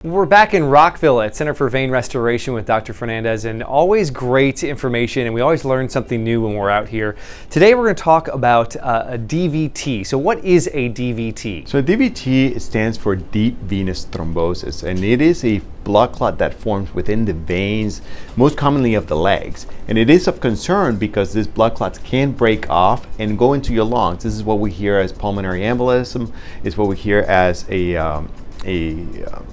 We're back in Rockville at Center for Vein Restoration with Dr. Fernandez, and always great information, and we always learn something new when we're out here. Today we're going to talk about a DVT. So what is a DVT? So DVT stands for deep venous thrombosis, and it is a blood clot that forms within the veins, most commonly of the legs. And it is of concern because these blood clots can break off and go into your lungs. This is what we hear as pulmonary embolism. It's what we hear as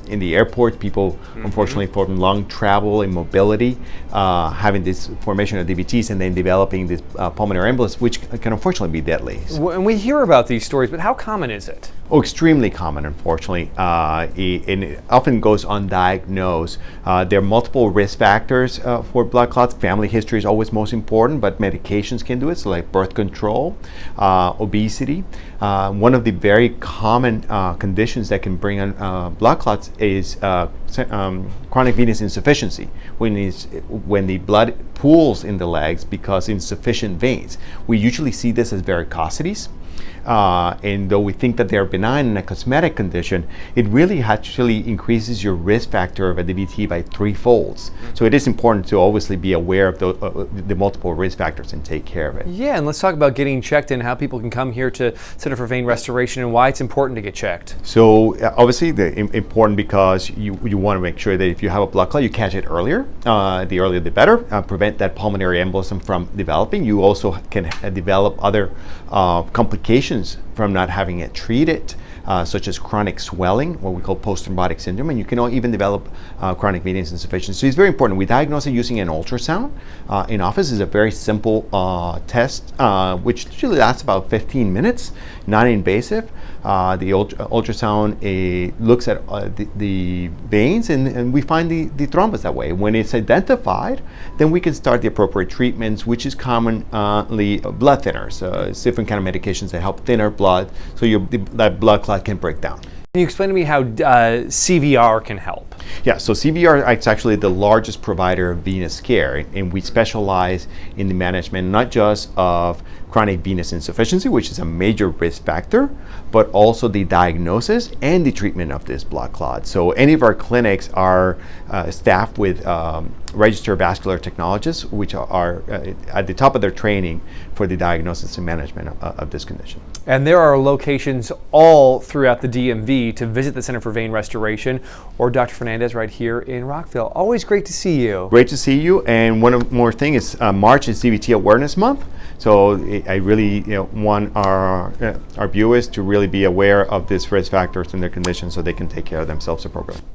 in the airport, people unfortunately for long travel and mobility, having this formation of DVTs and then developing this pulmonary embolism, which can unfortunately be deadly. And we hear about these stories, but how common is it? Oh, extremely common, unfortunately, and it often goes undiagnosed. There are multiple risk factors for blood clots. Family history is always most important, but medications can do it, so like birth control, obesity. One of the very common conditions that can bring on blood clots is chronic venous insufficiency, when the blood pools in the legs because insufficient veins. We usually see this as varicosities. And though we think that they are benign and a cosmetic condition, it really actually increases your risk factor of a DVT by 3-fold. So it is important to obviously be aware of the multiple risk factors and take care of it. Yeah, and let's talk about getting checked and how people can come here to Center for Vein Restoration and why it's important to get checked. So obviously important because you want to make sure that if you have a blood clot, you catch it earlier. The earlier the better. Prevent that pulmonary embolism from developing. You also can develop other complications from not having it treated, such as chronic swelling, what we call post-thrombotic syndrome, and you can even develop chronic venous insufficiency. So it's very important. We diagnose it using an ultrasound. In office is a very simple test, which usually lasts about 15 minutes, non-invasive. The ultrasound looks at the veins, and we find the thrombus that way. When it's identified, then we can start the appropriate treatments, which is commonly blood thinners. It's different kind of medications that help thinner blood, so that blood clot can break down. Can you explain to me how CVR can help? Yeah, so CVR is actually the largest provider of venous care, and we specialize in the management not just of chronic venous insufficiency, which is a major risk factor, but also the diagnosis and the treatment of this blood clot. So any of our clinics are staffed with registered vascular technologists, which are at the top of their training for the diagnosis and management of this condition. And there are locations all throughout the DMV to visit the Center for Vein Restoration or Dr. Fernandez right here in Rockville. Always great to see you. Great to see you. And one more thing is March is DVT Awareness Month. So I really want our viewers to really be aware of these risk factors and their conditions so they can take care of themselves appropriately.